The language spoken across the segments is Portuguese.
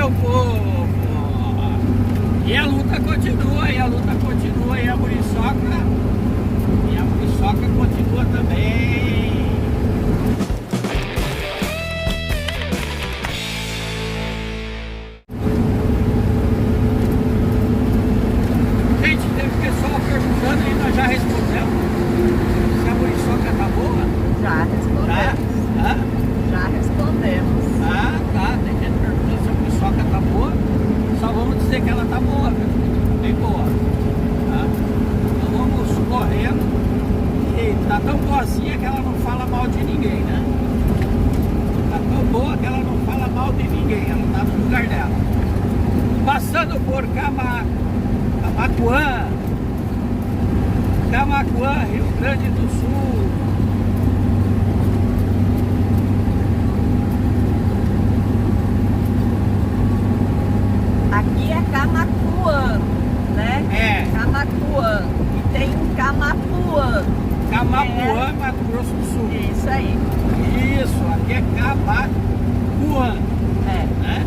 meu povo. E a luta continua, e a muriçoca continua também. Gente, teve pessoal perguntando e nós já respondemos se a muriçoca tá boa. Já respondemos. Já respondemos. Ah, tá. Tem gente perguntando se a muriçoca tá boa. Só vamos dizer que ela tá boa, viu? Bem boa. Tá? Então vamos correndo. E tá tão boazinha que ela não fala mal de ninguém, né? Tá tão boa que ela não fala mal de ninguém. Ela tá no lugar dela. Passando por Camaquã, Rio Grande do Sul. Aqui é Camaquã, né? É. Camaquã. E tem um Camapuã. Camapuã, Mato Grosso do Sul. Isso aí. Isso, aqui é Camaquã, É. né?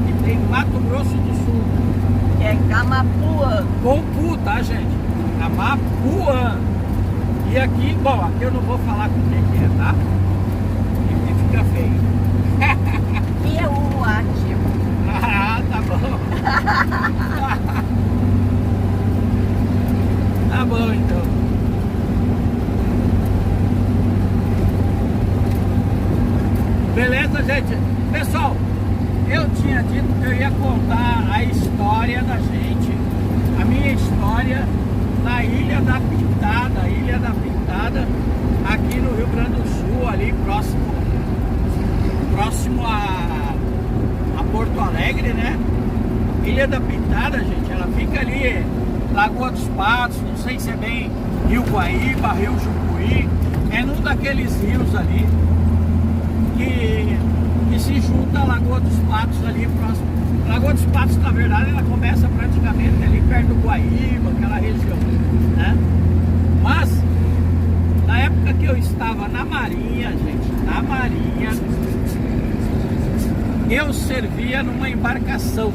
E tem Mato Grosso do Sul. Que é Camapuã. Com Cu, tá, gente? Camapuã. E aqui, bom, aqui eu não vou falar com quem é, tá? Porque fica feio. Aqui é o ativo. Ah, tá bom. Tá bom, então. Beleza, gente? Pessoal, eu tinha dito que eu ia contar a história da gente, a minha história na Ilha da Pintada, aqui no Rio Grande do Sul, ali próximo a Porto Alegre, né? Ilha da Pintada, gente, ela fica ali, Lagoa dos Patos, não sei se é bem Rio Guaíba, Rio Jucuí, é num daqueles rios ali que se junta a Lagoa dos Patos ali próximo. Lagoa dos Patos, na verdade, ela começa praticamente ali perto do Guaíba, aquela região, né? Mas, na época que eu estava na Marinha, gente, na Marinha, eu servia numa embarcação.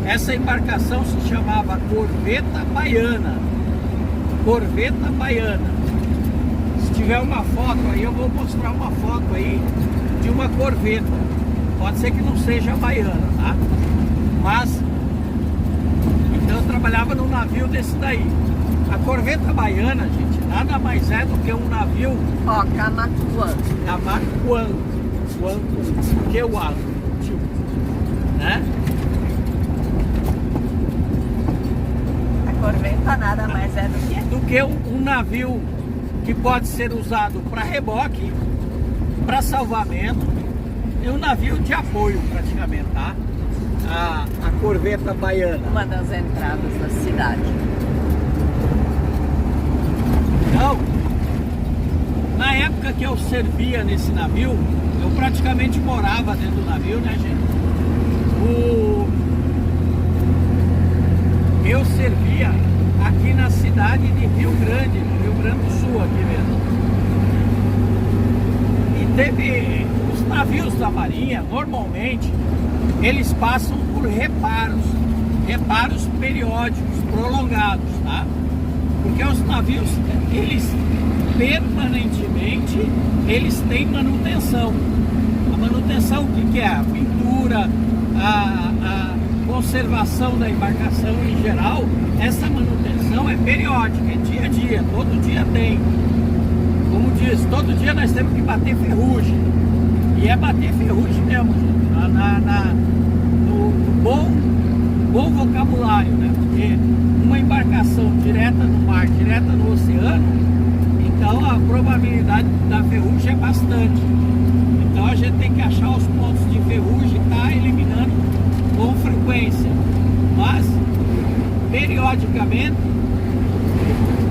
Essa embarcação se chamava Corveta Baiana. Corveta Baiana. Se tiver uma foto aí, eu vou mostrar uma foto aí de uma corveta. Pode ser que não seja baiana, tá? Mas, então eu trabalhava num navio desse daí. A Corveta Baiana, gente, nada mais é do que um navio... Ó, Camaquã. Camaquã. Que o ar, né? A corveta nada mais é do que Um navio que pode ser usado para reboque, para salvamento, e um navio de apoio praticamente, tá? A Corveta Baiana. uma das entradas da cidade. Então, na época que eu servia nesse navio, eu praticamente morava dentro do navio, né, gente? Eu servia aqui na cidade de Rio Grande, no Rio Grande do Sul, aqui mesmo. E teve os navios da Marinha, normalmente, eles passam por reparos periódicos, prolongados, tá? Porque os navios, eles permanentemente, eles têm manutenção. A manutenção, o que é? A pintura, a conservação da embarcação em geral, essa manutenção é periódica, é dia a dia, todo dia tem. Como diz, todo dia nós temos que bater ferrugem. E é bater ferrugem mesmo, no bom vocabulário, né? Porque uma embarcação direta no mar, direta no oceano, então a probabilidade da ferrugem é bastante. Então a gente tem que achar os pontos de ferrugem e tá eliminando com frequência. Mas periodicamente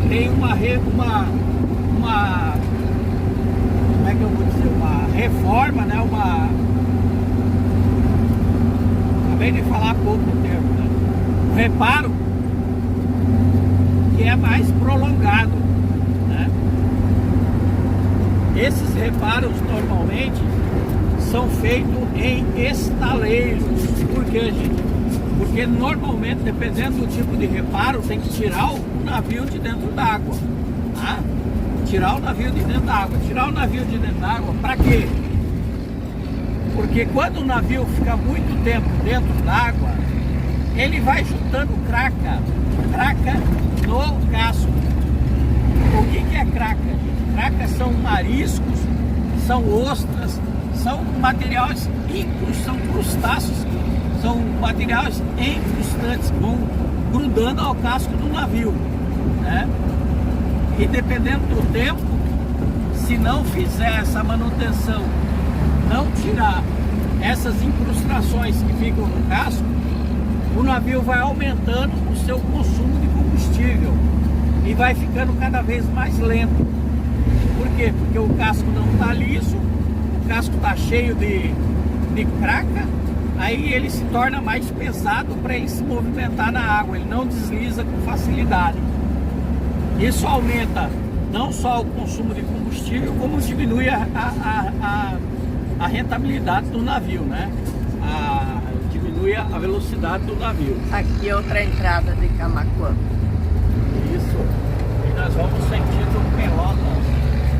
tem uma como é que eu vou dizer, uma reforma, né? Acabei de falar há pouco o termo, né? Um reparo que é mais prolongado, né? Esses reparos normalmente são feitos em estaleiros. Por quê, gente? Porque normalmente, dependendo do tipo de reparo, tem que tirar o navio de dentro d'água, tá? Tirar o navio de dentro d'água. Tirar o navio de dentro d'água, para quê? Porque quando o navio fica muito tempo dentro d'água, ele vai juntando craca no casco. O que é craca, gente? Craca são mariscos, são ostras, são materiais são crustáceos, são materiais incrustantes, vão grudando ao casco do navio, né? E dependendo do tempo, se não fizer essa manutenção, não tirar essas incrustações que ficam no casco, o navio vai aumentando o seu consumo de combustível e vai ficando cada vez mais lento. Por quê? Porque o casco não está liso, o casco está cheio de craca, aí ele se torna mais pesado para ele se movimentar na água, ele não desliza com facilidade. Isso aumenta não só o consumo de combustível, como diminui a rentabilidade do navio, né? Diminui a velocidade do navio. Aqui outra entrada de Camaquã. Isso. E nós vamos sentido Pelotas,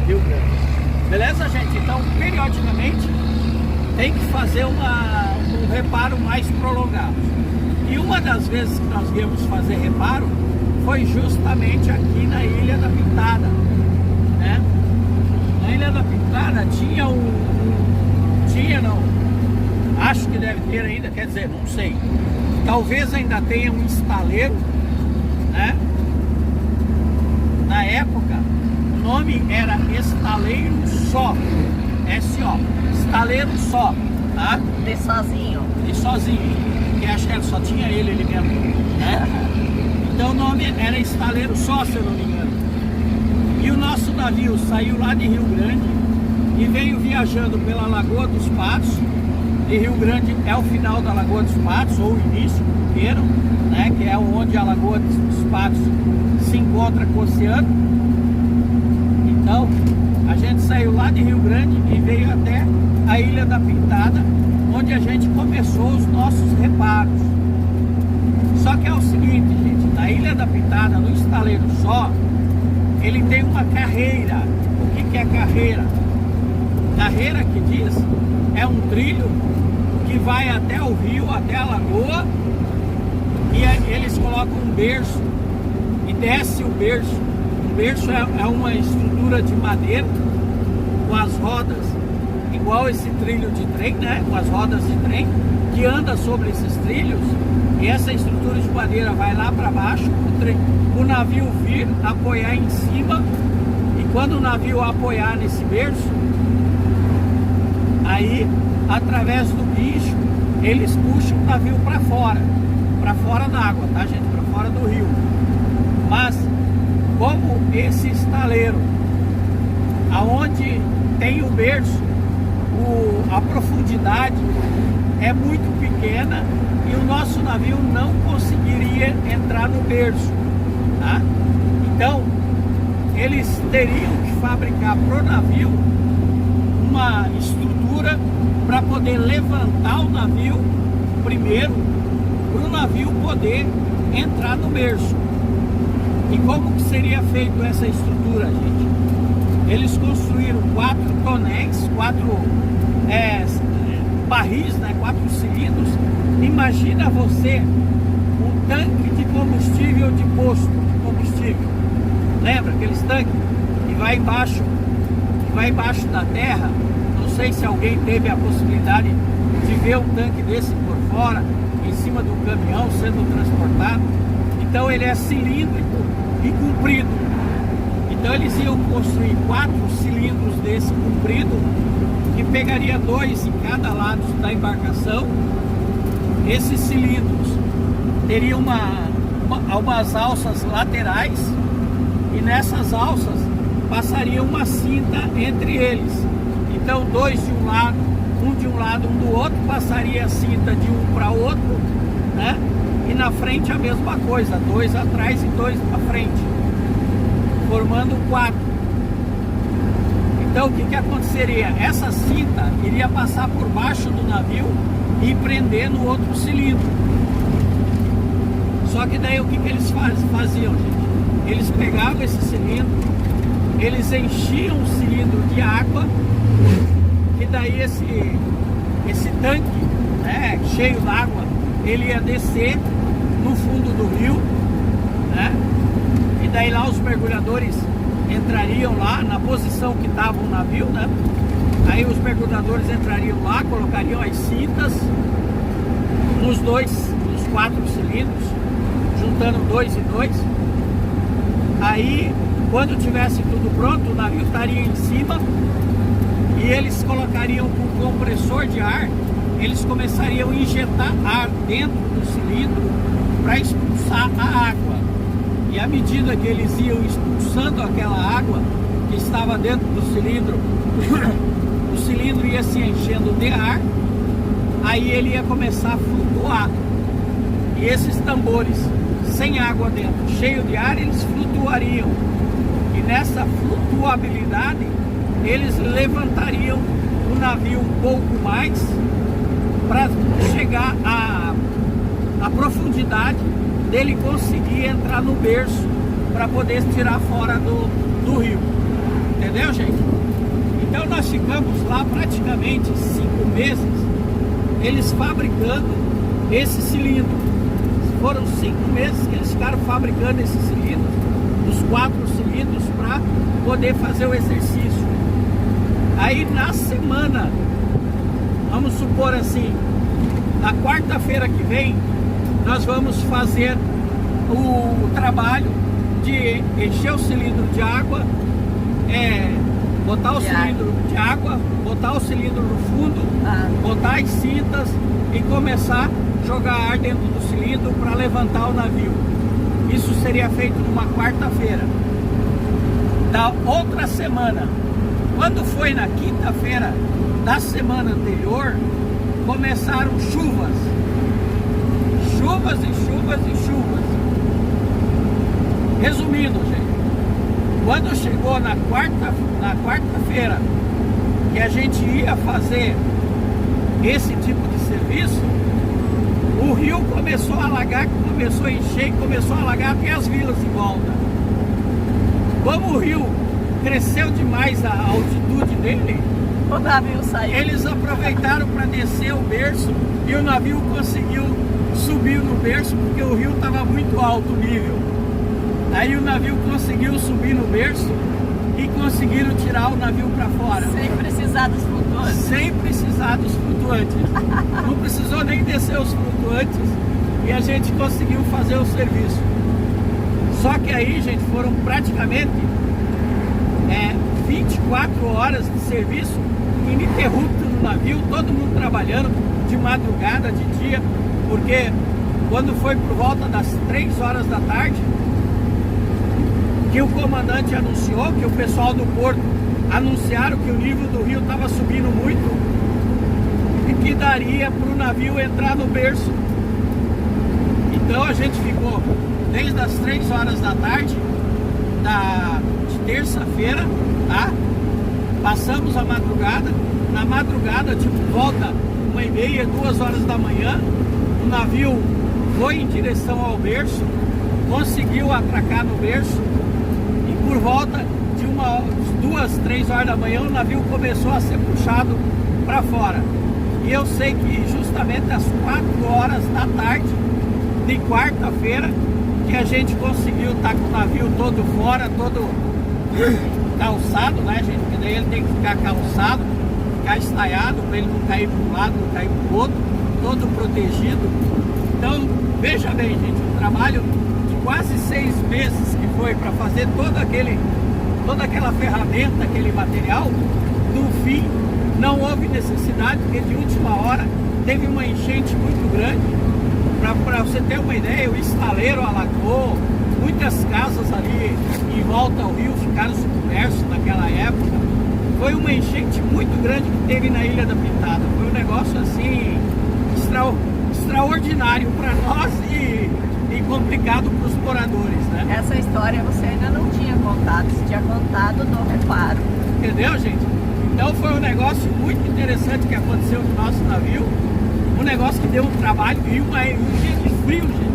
Rio Grande. Beleza, gente? Então, periodicamente, tem que fazer um reparo mais prolongado. E uma das vezes que nós viemos fazer reparo foi justamente aqui na Ilha da Pintada, né? Na Ilha da Pintada tinha acho que deve ter ainda, quer dizer, não sei, talvez ainda tenha um estaleiro, né? Na época o nome era Estaleiro Só, S-O, Estaleiro Só, tá? De sozinho. E sozinho, que acho que só tinha ele mesmo, né? Então o nome era Estaleiro Só, se eu não me engano. E o nosso navio saiu lá de Rio Grande e veio viajando pela Lagoa dos Patos. E Rio Grande é o final da Lagoa dos Patos, ou o início, primeiro, né? Que é onde a Lagoa dos Patos se encontra com o oceano. Então, a gente saiu lá de Rio Grande e veio até a Ilha da Pintada, onde a gente começou os nossos reparos. Só que é o seguinte, gente, na Ilha da Pintada, no Estaleiro Só, ele tem uma carreira. O que é carreira? Carreira que diz é um trilho que vai até o rio, até a lagoa, e eles colocam um berço e desce o berço. O berço é uma estrutura de madeira com as rodas, igual esse trilho de trem, né? Com as rodas de trem, que anda sobre esses trilhos, e essa estrutura de madeira vai lá para baixo, o navio vir apoiar em cima, e quando o navio apoiar nesse berço, aí, através do guincho, eles puxam o navio para fora da água, tá, gente? Para fora do rio. Mas, como esse estaleiro, aonde tem o berço, a profundidade é muito pequena e o nosso navio não conseguiria entrar no berço, tá? Então, eles teriam que fabricar pro navio uma estrutura para poder levantar o navio primeiro, para o navio poder entrar no berço. E como que seria feito essa estrutura, gente? Eles construíram 4 tonéis, 4 barris, né? 4 cilindros. Imagina você um tanque de combustível de posto de combustível. Lembra aqueles tanques que vai embaixo da terra? Não sei se alguém teve a possibilidade de ver um tanque desse por fora, em cima do caminhão sendo transportado. Então ele é cilíndrico e comprido. Então eles iam construir 4 cilindros desse comprido, que pegaria 2 em cada lado da embarcação. Esses cilindros teriam umas alças laterais, e nessas alças passaria uma cinta entre eles. Então 2 de um lado, um do outro, passaria a cinta de um para outro, né? E na frente a mesma coisa, 2 atrás e 2 à frente, formando 4. Então o que que aconteceria? Essa cinta iria passar por baixo do navio e prender no outro cilindro. Só que daí o que que eles faziam, gente? Eles pegavam esse cilindro, eles enchiam o cilindro de água, e daí esse tanque, né, cheio d'água, ele ia descer no fundo do rio, né? E daí lá os mergulhadores entrariam lá na posição que estava o navio, né? Aí os mergulhadores entrariam lá, colocariam as cintas nos 4 cilindros, juntando 2 e 2. Aí, quando tivesse tudo pronto, o navio estaria em cima e eles colocariam com compressor de ar, eles começariam a injetar ar dentro do cilindro para expulsar a água. E à medida que eles iam expulsando aquela água que estava dentro do cilindro, o cilindro ia se enchendo de ar, aí ele ia começar a flutuar. E esses tambores sem água dentro, cheio de ar, eles flutuariam. E nessa flutuabilidade, eles levantariam o navio um pouco mais para chegar à profundidade dele conseguir entrar no berço para poder tirar fora do rio. Entendeu, gente? Então nós ficamos lá praticamente 5 meses, eles fabricando esse cilindro. Foram 5 meses que eles ficaram fabricando esses cilindros, os 4 cilindros, para poder fazer o exercício. Aí na semana, vamos supor assim, na quarta-feira que vem, nós vamos fazer o trabalho de encher o cilindro de água, botar o cilindro de água, botar o cilindro no fundo, botar as cintas e começar a jogar ar dentro do cilindro para levantar o navio. Isso seria feito numa quarta-feira. Da outra semana, quando foi na quinta-feira da semana anterior, começaram chuvas. Chuvas e chuvas e chuvas. Resumindo, gente, quando chegou na quarta-feira que a gente ia fazer esse tipo de serviço, o rio começou a alagar, começou a encher, começou a alagar até as vilas em volta. Como o rio cresceu demais a altitude dele, o navio saiu. Eles aproveitaram para descer o berço e o navio conseguiu subir no berço porque o rio estava muito alto o nível. Aí o navio conseguiu subir no berço e conseguiram tirar o navio para fora. Sem precisar dos flutuantes. Sem precisar dos flutuantes. Não precisou nem descer os flutuantes e a gente conseguiu fazer o serviço. Só que aí, gente, foram praticamente 24 horas de serviço ininterrupto no navio, todo mundo trabalhando de madrugada, de dia, porque quando foi por volta das 3 horas da tarde, que o comandante anunciou, que o pessoal do porto anunciaram que o nível do rio estava subindo muito e que daria para o navio entrar no berço. Então a gente ficou desde as 3 horas da tarde de terça-feira, tá? Passamos a madrugada. Na madrugada, tipo, volta 1h30, 2 horas da manhã, o navio foi em direção ao berço, conseguiu atracar no berço e por volta de 2, 3 horas da manhã o navio começou a ser puxado para fora. E eu sei que justamente às 4 horas da tarde de quarta-feira que a gente conseguiu estar com o navio todo fora, todo calçado, né, gente? Porque daí ele tem que ficar calçado, ficar estaiado para ele não cair para um lado, não cair para o outro, todo protegido. Então, veja bem, gente, um trabalho de quase 6 meses que foi para fazer toda aquela ferramenta, aquele material, no fim não houve necessidade, porque de última hora teve uma enchente muito grande. Para você ter uma ideia, o estaleiro alagou, muitas casas ali em volta ao rio ficaram submersas naquela época. Foi uma enchente muito grande que teve na Ilha da Pintada. Foi um negócio assim extraordinário para nós e complicado para os moradores, né? Essa história você ainda não tinha contado, você tinha contado do reparo. Entendeu, gente? Então foi um negócio muito interessante que aconteceu no nosso navio, um negócio que deu um trabalho e um dia de frio, gente.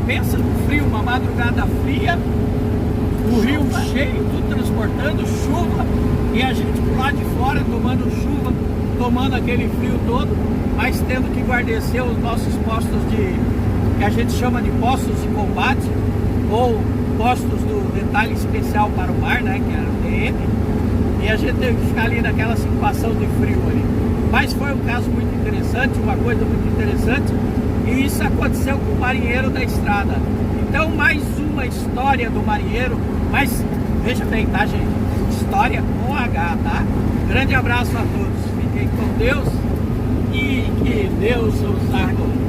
Pensa no frio, uma madrugada fria, o rio cheio, tudo transportando, chuva, e a gente por lá de fora tomando chuva, tomando aquele frio todo, mas tendo que guarnecer os nossos postos que a gente chama de postos de combate, ou postos do detalhe especial para o mar, né, que era o DM, e a gente teve que ficar ali naquela situação de frio ali. Mas foi um caso muito interessante, uma coisa muito interessante, e isso aconteceu com o marinheiro da estrada. Então, mais uma história do marinheiro, mas veja bem, tá, gente? História com H, tá? Grande abraço a todos, fiquem com Deus e que Deus os acompanhe.